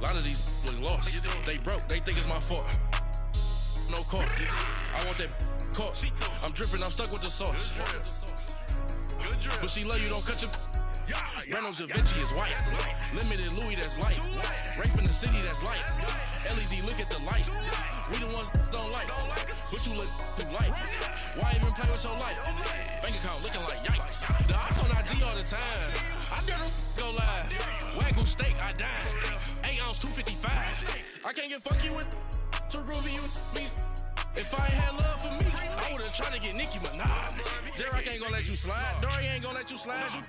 A lot of these lost. They broke, they think it's my fault. No call. I want that caught. I'm dripping, I'm stuck with the sauce. But she love you, don't cut your. Reynolds Da Vinci is white. Limited Louis, that's light. Right from the city, that's light. LED, look at the light. We the ones don't like. But you look too light. Why even play with your life? Bank account looking like yikes. The ops on IG all the time. I dare them go live. Wagyu steak, I dine. 8 ounce, 255. I can't get funky with too groovy you me. If I ain't had love for me, I would've tried to get Nicki Minaj. J-Rock ain't gonna let you slide. Dory ain't gonna let you slide. You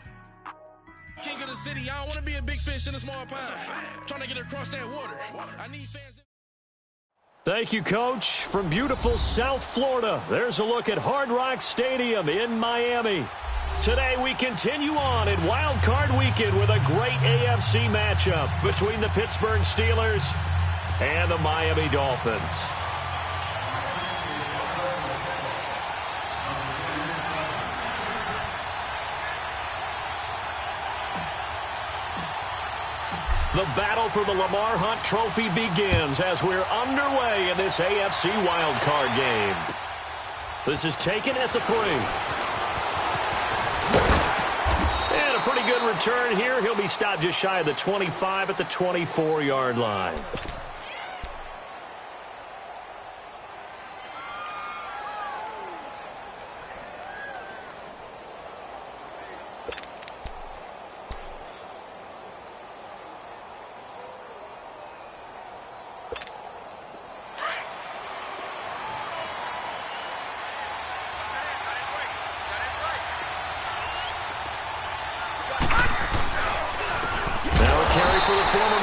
king of the city, I don't wanna be a big fish in a small pond. Trying to get across that water. I need fans. Thank you, Coach. From beautiful South Florida, there's a look at Hard Rock Stadium in Miami. Today we continue on in Wild Card Weekend with a great AFC matchup between the Pittsburgh Steelers and the Miami Dolphins. The battle for the Lamar Hunt Trophy begins as we're underway in this AFC wildcard game. This is taken at the 3. And a pretty good return here. He'll be stopped just shy of the 25 at the 24-yard line.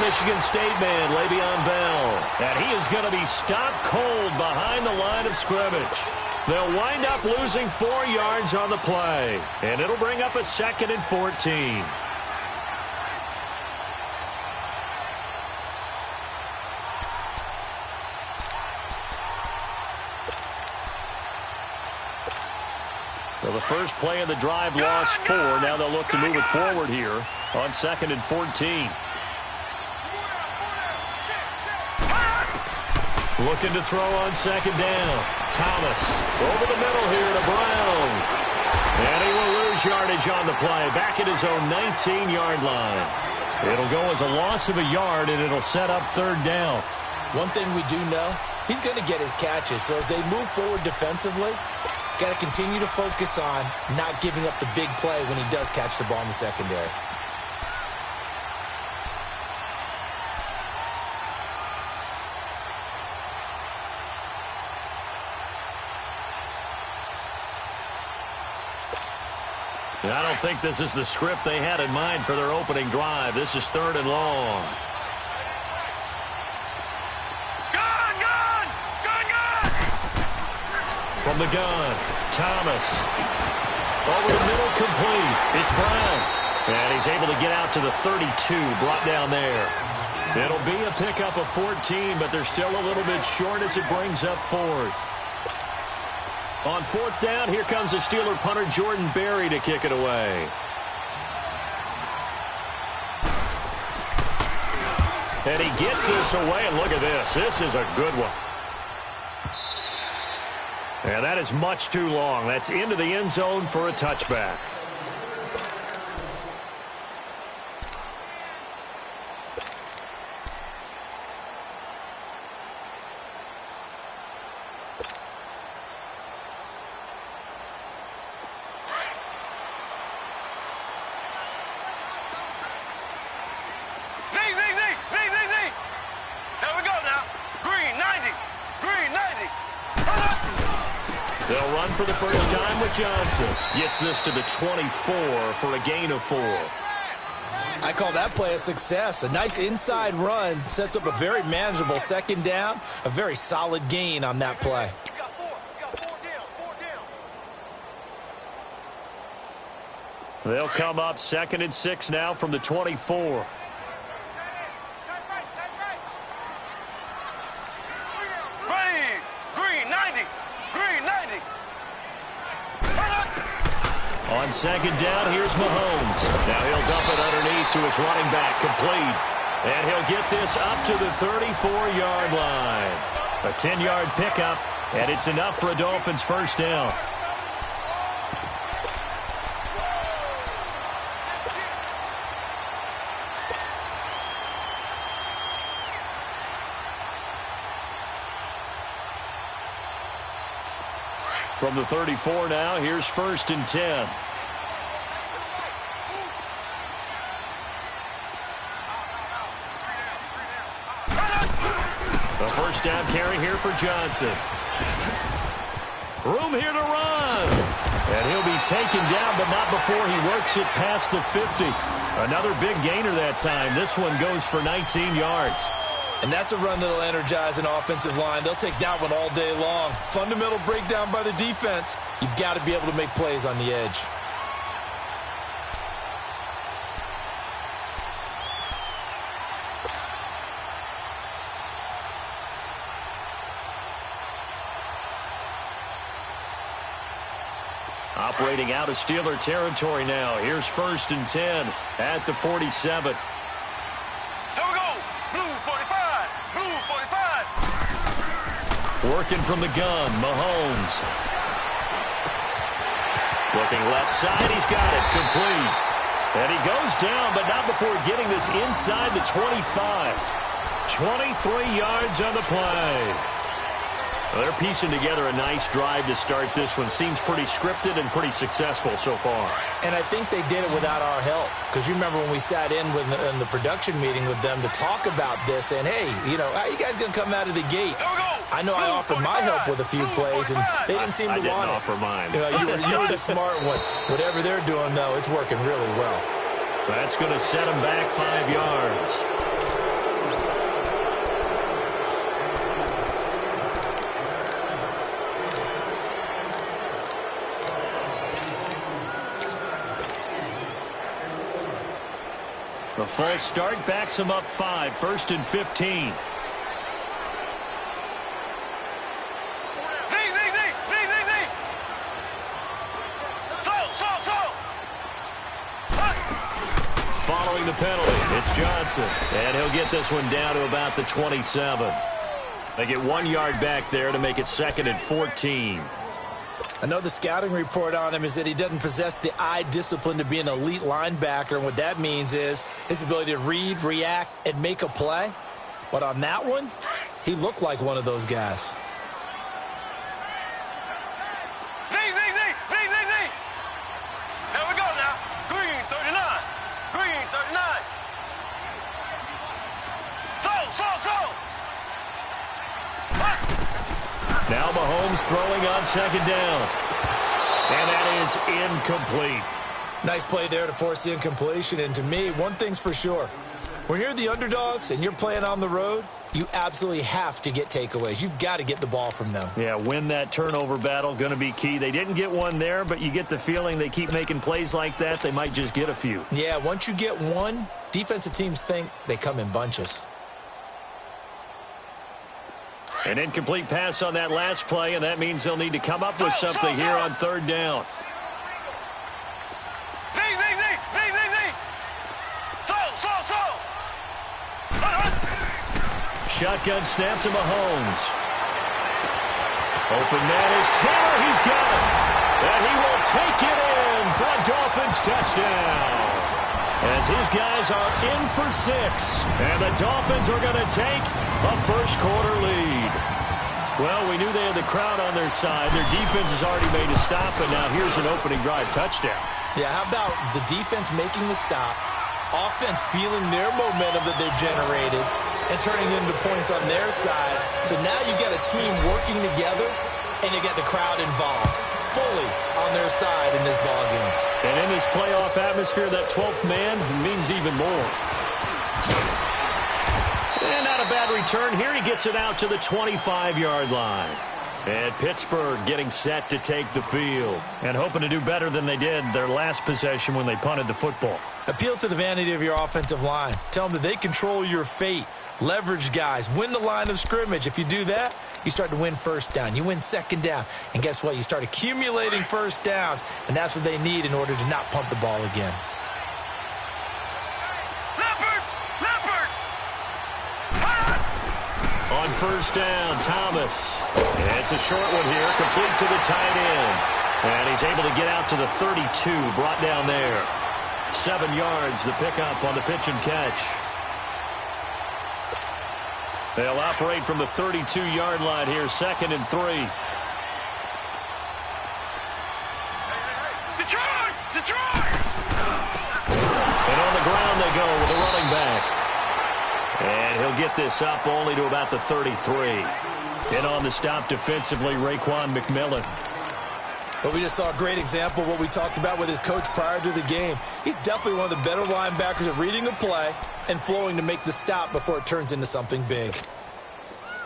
Michigan State man, Le'Veon Bell. And he is going to be stopped cold behind the line of scrimmage. They'll wind up losing 4 yards on the play. And it'll bring up a 2nd and 14. Well, the first play of the drive lost 4. Now they'll look to move it forward here on 2nd and 14. Looking to throw on 2nd down. Thomas over the middle here to Brown. And he will lose yardage on the play. Back at his own 19-yard line. It'll go as a loss of a yard, and it'll set up 3rd down. One thing we do know, he's going to get his catches. So as they move forward defensively, got to continue to focus on not giving up the big play when he does catch the ball in the secondary. I don't think this is the script they had in mind for their opening drive. This is 3rd and long. Gun! From the gun, Thomas. Over the middle, complete. It's Brown. And he's able to get out to the 32, brought down there. It'll be a pickup of 14, but they're still a little bit short as it brings up 4th. On 4th down, here comes the Steeler punter Jordan Berry to kick it away. And he gets this away, and look at this. This is a good one. And that is much too long. That's into the end zone for a touchback. They'll run for the first time with Johnson. Gets this to the 24 for a gain of 4. I call that play a success. A nice inside run sets up a very manageable 2nd down. A very solid gain on that play. They'll come up 2nd and 6 now from the 24. On 2nd down, here's Mahomes. Now he'll dump it underneath to his running back, complete. And he'll get this up to the 34-yard line. A 10-yard pickup, and it's enough for a Dolphins first down. From the 34 now, here's 1st and 10. A first down carry here for Johnson. Room here to run. And he'll be taken down, but not before he works it past the 50. Another big gainer that time. This one goes for 19 yards. And that's a run that'll energize an offensive line. They'll take that one all day long. Fundamental breakdown by the defense. You've got to be able to make plays on the edge. Operating out of Steeler territory now. Here's 1st and 10 at the 47. Working from the gun, Mahomes. Looking left side, he's got it, complete. And he goes down, but not before getting this inside the 25. 23 yards on the play. Well, they're piecing together a nice drive to start this one. Seems pretty scripted and pretty successful so far. And I think they did it without our help. Because you remember when we sat in the production meeting with them to talk about this, and hey, you know, how you guys going to come out of the gate? I know I offered my help with a few plays, and they didn't seem to want it. I didn't offer mine. You know, you were the smart one. Whatever they're doing, though, it's working really well. That's going to set them back 5 yards. The false start backs him up 5. 1st and 15. Following the penalty, it's Johnson. And he'll get this one down to about the 27. They get 1 yard back there to make it 2nd and 14. I know the scouting report on him is that he doesn't possess the eye discipline to be an elite linebacker, and what that means is his ability to read, react, and make a play. But on that one, he looked like one of those guys. Here we go now. Green 39. Green 39. Now Mahomes throwing on 2nd down. And that is incomplete. Nice play there to force the incompletion. And to me, one thing's for sure. When you're the underdogs and you're playing on the road, you absolutely have to get takeaways. You've got to get the ball from them. Yeah, win that turnover battle, going to be key. They didn't get one there, but you get the feeling they keep making plays like that, they might just get a few. Yeah, once you get one, defensive teams think they come in bunches. An incomplete pass on that last play, and that means they'll need to come up with something here on 3rd down. Shotgun snap to Mahomes. Open man is Taylor. He's got it. And he will take it in for a Dolphins touchdown. As his guys are in for 6. And the Dolphins are going to take a first-quarter lead. Well, we knew they had the crowd on their side. Their defense has already made a stop, and now here's an opening drive touchdown. Yeah, how about the defense making the stop, offense feeling their momentum that they've generated, and turning it into points on their side. So now you got a team working together, and you get the crowd involved fully on their side in this ballgame. And in this playoff atmosphere, that 12th man means even more. And not a bad return here. He gets it out to the 25-yard line. And Pittsburgh getting set to take the field and hoping to do better than they did their last possession when they punted the football. Appeal to the vanity of your offensive line. Tell them that they control your fate. Leverage guys. Win the line of scrimmage. If you do that, you start to win first down. You win second down. And guess what? You start accumulating first downs. And that's what they need in order to not pump the ball again. Leopard! Leopard! On first down, Thomas. It's a short one here, complete to the tight end. And he's able to get out to the 32, brought down there. 7 yards, the pickup on the pitch and catch. They'll operate from the 32-yard line here, 2nd and 3. Detroit! Detroit! And on the ground they go with a running back. And he'll get this up only to about the 33. And on the stop defensively, Raekwon McMillan. But we just saw a great example of what we talked about with his coach prior to the game. He's definitely one of the better linebackers at reading a play and flowing to make the stop before it turns into something big.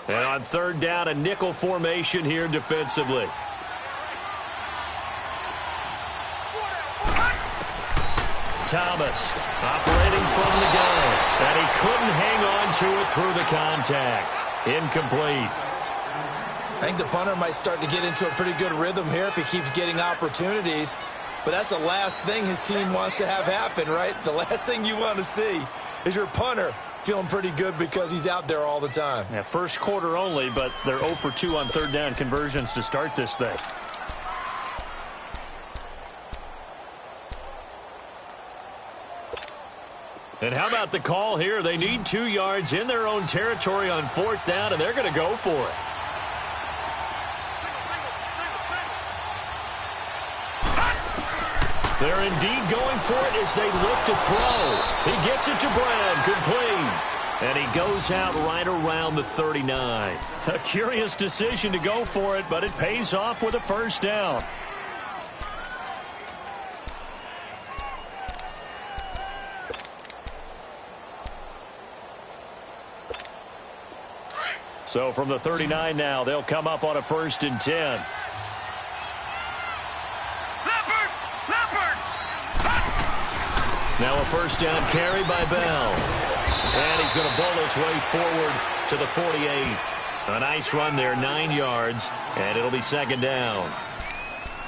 And on third down, a nickel formation here defensively. Thomas operating from the gun, and he couldn't hang on to it through the contact. Incomplete. I think the punter might start to get into a pretty good rhythm here if he keeps getting opportunities. But that's the last thing his team wants to have happen, right? The last thing you want to see is your punter feeling pretty good because he's out there all the time. Yeah, first quarter only, but they're 0 for 2 on third down conversions to start this thing. And how about the call here? They need 2 yards in their own territory on 4th down, and they're going to go for it. They're indeed going for it as they look to throw. He gets it to Brown, complete. And he goes out right around the 39. A curious decision to go for it, but it pays off with a first down. So from the 39 now, they'll come up on a 1st and 10. Now a first down carry by Bell. And he's going to bowl his way forward to the 48. A nice run there, 9 yards, and it'll be 2nd down.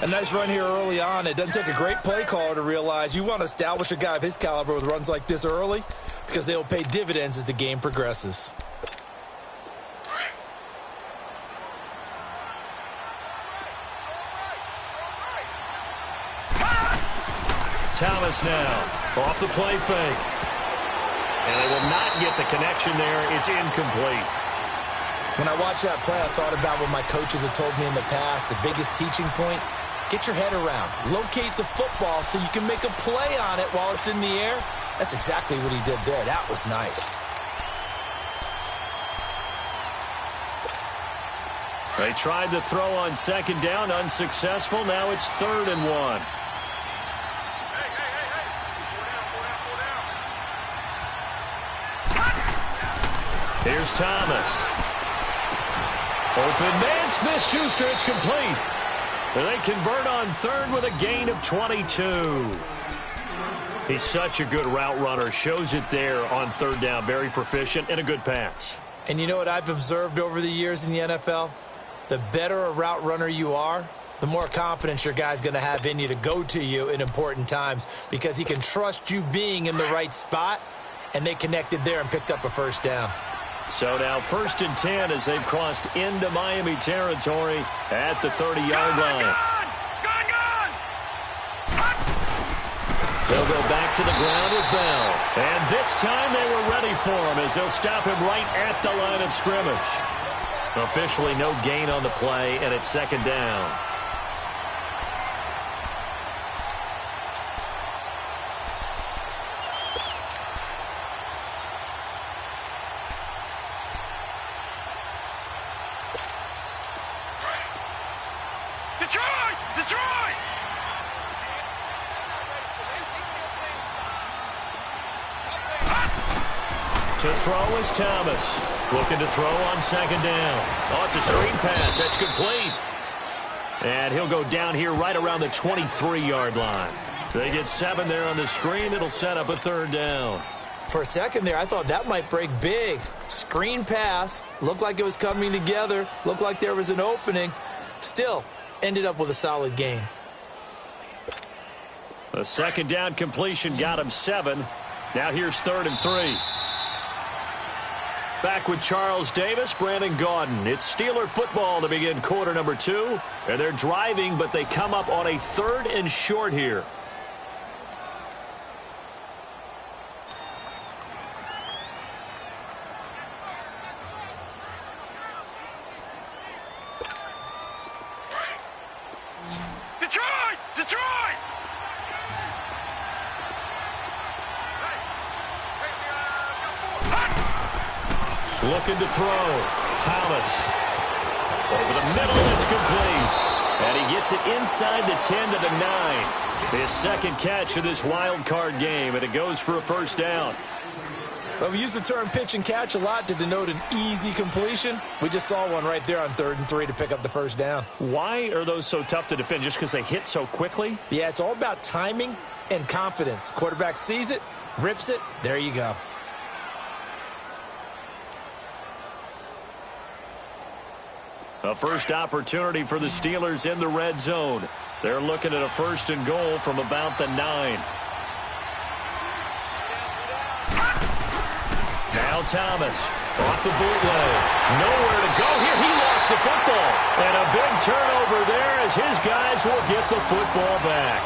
A nice run here early on. It doesn't take a great play caller to realize you want to establish a guy of his caliber with runs like this early because they will pay dividends as the game progresses. Thomas now off the play fake. And they will not get the connection there. It's incomplete. When I watched that play, I thought about what my coaches had told me in the past. The biggest teaching point, get your head around. Locate the football so you can make a play on it while it's in the air. That's exactly what he did there. That was nice. They tried to throw on 2nd down, unsuccessful. Now it's 3rd and 1. Here's Thomas. Open man, Smith-Schuster, it's complete. And they convert on 3rd with a gain of 22. He's such a good route runner. Shows it there on 3rd down. Very proficient and a good pass. And you know what I've observed over the years in the NFL? The better a route runner you are, the more confidence your guy's going to have in you to go to you in important times because he can trust you being in the right spot, and they connected there and picked up a first down. So now 1st and 10 as they've crossed into Miami territory at the 30-yard line. They'll go back to the ground with Bell. And this time they were ready for him as they'll stop him right at the line of scrimmage. Officially no gain on the play, and it's 2nd down. To throw is Thomas. Looking to throw on 2nd down. Oh, it's a screen pass. That's complete. And he'll go down here right around the 23-yard line. They get 7 there on the screen. It'll set up a 3rd down. For a second there, I thought that might break big. Screen pass. Looked like it was coming together. Looked like there was an opening. Still, ended up with a solid gain. The 2nd down completion got him 7. Now here's 3rd and 3. Back with Charles Davis, Brandon Gaudin. It's Steeler football to begin quarter number 2. And they're driving, but they come up on a 3rd and short here. Detroit! Detroit! Looking to throw. Thomas. Over the middle, it's complete. And he gets it inside the 10 to the 9. His second catch of this wild card game, and it goes for a first down. Well, we use the term pitch and catch a lot to denote an easy completion. We just saw one right there on 3rd and 3 to pick up the first down. Why are those so tough to defend? Just because they hit so quickly? Yeah, it's all about timing and confidence. Quarterback sees it, rips it, there you go. A first opportunity for the Steelers in the red zone. They're looking at a 1st and goal from about the 9. Now Thomas off the bootleg. Nowhere to go here. He lost the football. And a big turnover there as his guys will get the football back.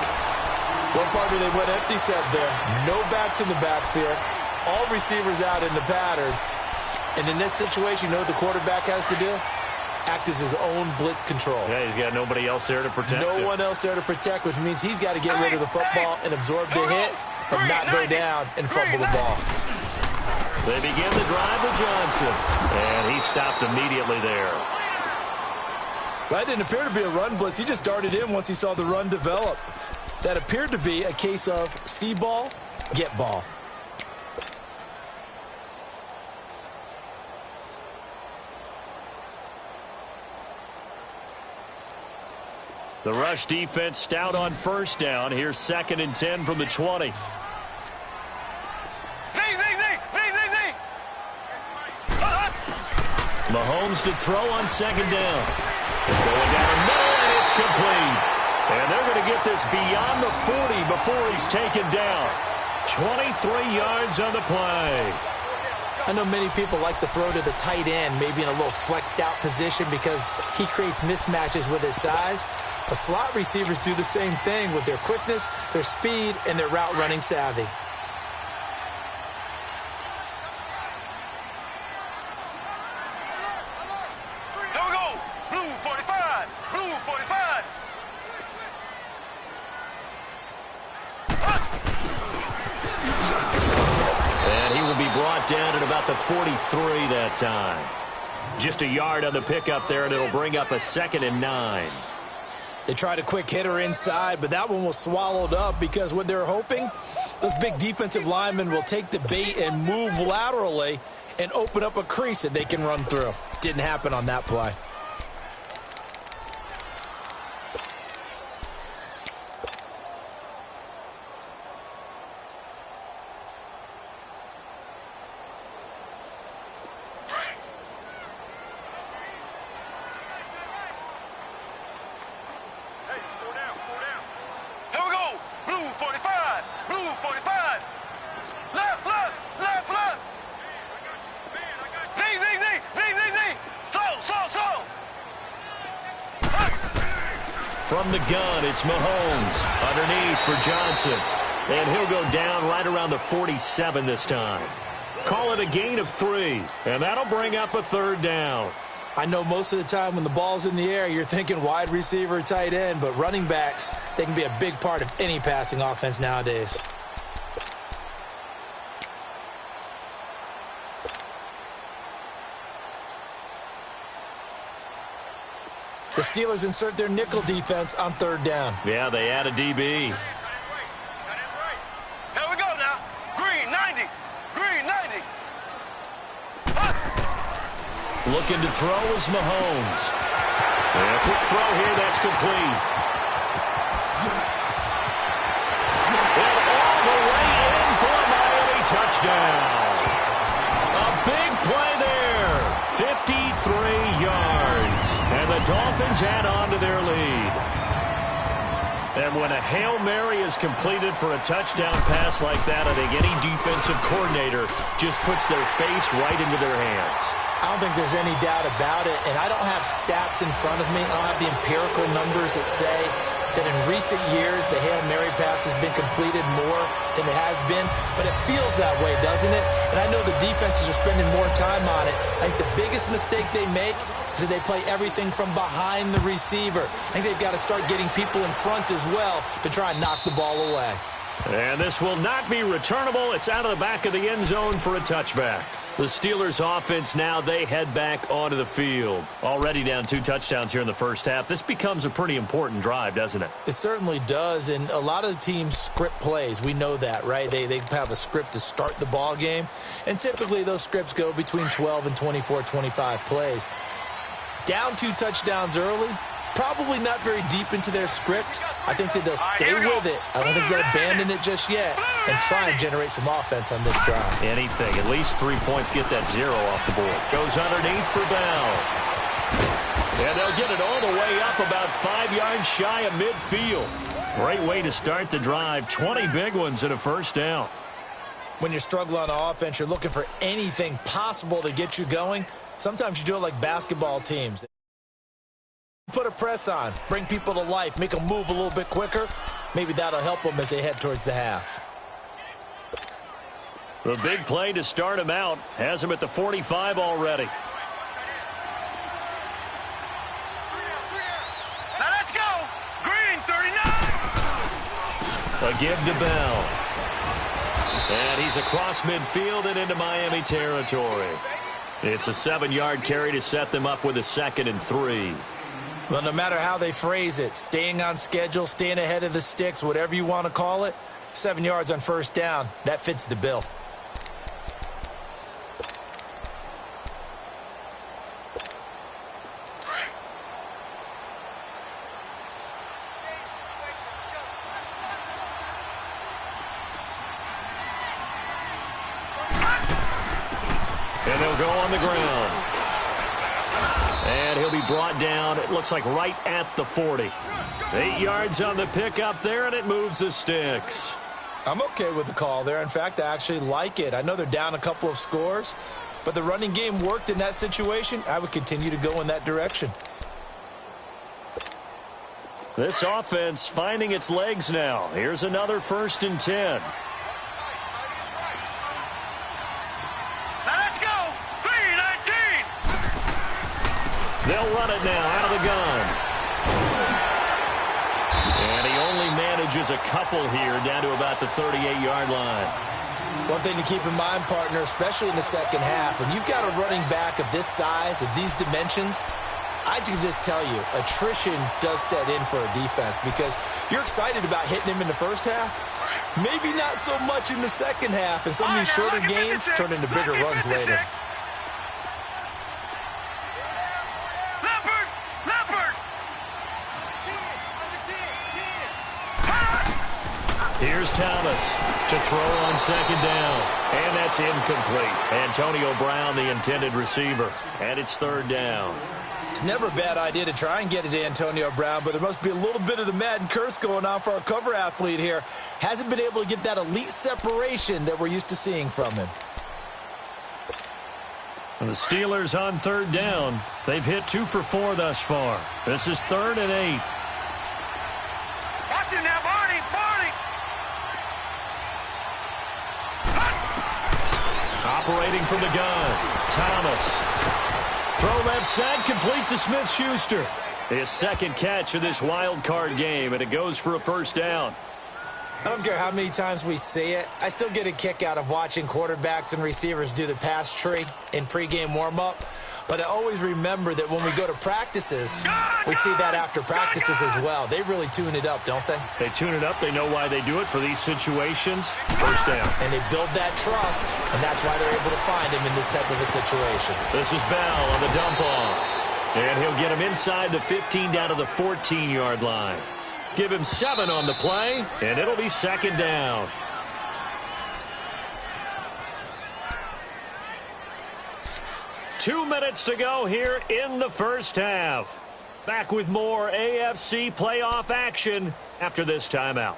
What part do they went empty set there? No backs in the backfield. All receivers out in the pattern. And in this situation, you know what the quarterback has to do? Act as his own blitz control. Yeah, he's got nobody else there to protect him. No one else there to protect, which means he's got to get rid of the football and absorb the hit, but not go down and fumble the ball. They begin the drive with Johnson, and he stopped immediately there. Well, that didn't appear to be a run blitz. He just darted in once he saw the run develop. That appeared to be a case of see ball, get ball. The rush defense stout on first down. Here's 2nd and 10 from the 20. Mahomes to throw on 2nd down. Going down the middle, and it's complete. And they're going to get this beyond the 40 before he's taken down. 23 yards on the play. I know many people like to throw to the tight end, maybe in a little flexed out position because he creates mismatches with his size. But slot receivers do the same thing with their quickness, their speed, and their route running savvy. Here we go. Blue 45. Blue 45. And he will be brought down at about the 43 that time. Just a yard on the pickup there, and it'll bring up a 2nd and 9. They tried a quick hitter inside, but that one was swallowed up because what they're hoping, those big defensive linemen will take the bait and move laterally and open up a crease that they can run through. Didn't happen on that play. From the gun, it's Mahomes underneath for Johnson. And he'll go down right around the 47 this time. Call it a gain of 3, and that'll bring up a 3rd down. I know most of the time when the ball's in the air, you're thinking wide receiver, tight end, but running backs, they can be a big part of any passing offense nowadays. The Steelers insert their nickel defense on 3rd down. Yeah, they add a DB. Here we go now. Green 90. Green 90. Looking to throw is Mahomes. And a quick throw here, that's complete. And all the way in for a Miami touchdown. A big play there. 53 yards. And the Dolphins add on to their lead. And when a Hail Mary is completed for a touchdown pass like that, I think any defensive coordinator just puts their face right into their hands. I don't think there's any doubt about it, and I don't have stats in front of me. I don't have the empirical numbers that say that in recent years the Hail Mary pass has been completed more than it has been, but it feels that way, doesn't it? And I know the defenses are spending more time on it. I think the biggest mistake they make is that they play everything from behind the receiver. I think they've got to start getting people in front as well to try and knock the ball away. And this will not be returnable. It's out of the back of the end zone for a touchback. The Steelers offense now, they head back onto the field. Already down 2 touchdowns here in the first half. This becomes a pretty important drive, doesn't it? It certainly does, and a lot of the teams script plays. We know that, right? They have a script to start the ball game, and typically those scripts go between 12 and 24, 25 plays. Down 2 touchdowns early, probably not very deep into their script. I think that they'll stay with it. I don't think they'll abandon it just yet and try and generate some offense on this drive. Anything. At least 3 points, get that 0 off the board. Goes underneath for Bell. And they'll get it all the way up about 5 yards shy of midfield. Great way to start the drive. 20 big ones and a first down. When you're struggling on offense, you're looking for anything possible to get you going. Sometimes you do it like basketball teams. Put a press on, bring people to life, make them move a little bit quicker. Maybe that'll help them as they head towards the half. The big play to start him out has him at the 45 already. Now let's go. Green, 39. A give to Bell. And he's across midfield and into Miami territory. It's a 7-yard carry to set them up with a 2nd and 3. Well, no matter how they phrase it, staying on schedule, staying ahead of the sticks, whatever you want to call it, 7 yards on first down, that fits the bill. And they'll go on the ground. And he'll be brought down, it looks like right at the 40. 8 yards on the pickup there, and it moves the sticks. I'm okay with the call there. In fact, I actually like it. I know they're down a couple of scores, but the running game worked in that situation. I would continue to go in that direction. This offense finding its legs now. Here's another 1st and 10. They'll run it now out of the gun. And he only manages a couple here down to about the 38-yard line. One thing to keep in mind, partner, especially in the second half, when you've got a running back of this size, of these dimensions, I can just tell you, attrition does set in for a defense because you're excited about hitting him in the first half. Maybe not so much in the second half, and some of these shorter gains turn into bigger runs later. Here's Thomas to throw on 2nd down. And that's incomplete. Antonio Brown, the intended receiver. And it's 3rd down. It's never a bad idea to try and get it to Antonio Brown, but it must be a little bit of the Madden curse going on for our cover athlete here. Hasn't been able to get that elite separation that we're used to seeing from him. And the Steelers on 3rd down. They've hit 2 for 4 thus far. This is 3rd and 8. Watch it now, Barney. Operating from the gun, Thomas. Throw left side, complete to Smith-Schuster. His 2nd catch of this wild card game, and it goes for a 1st down. I don't care how many times we see it. I still get a kick out of watching quarterbacks and receivers do the pass tree in pregame warm-up. But I always remember that when we go to practices, we see that after practices as well. They really tune it up, don't they? They tune it up. They know why they do it for these situations. 1st down. And they build that trust, and that's why they're able to find him in this type of a situation. This is Bell on the dump off. And he'll get him inside the 15 down to the 14-yard line. Give him 7 on the play, and it'll be 2nd down. Two minutes to go here in the first half. Back with more AFC playoff action after this timeout.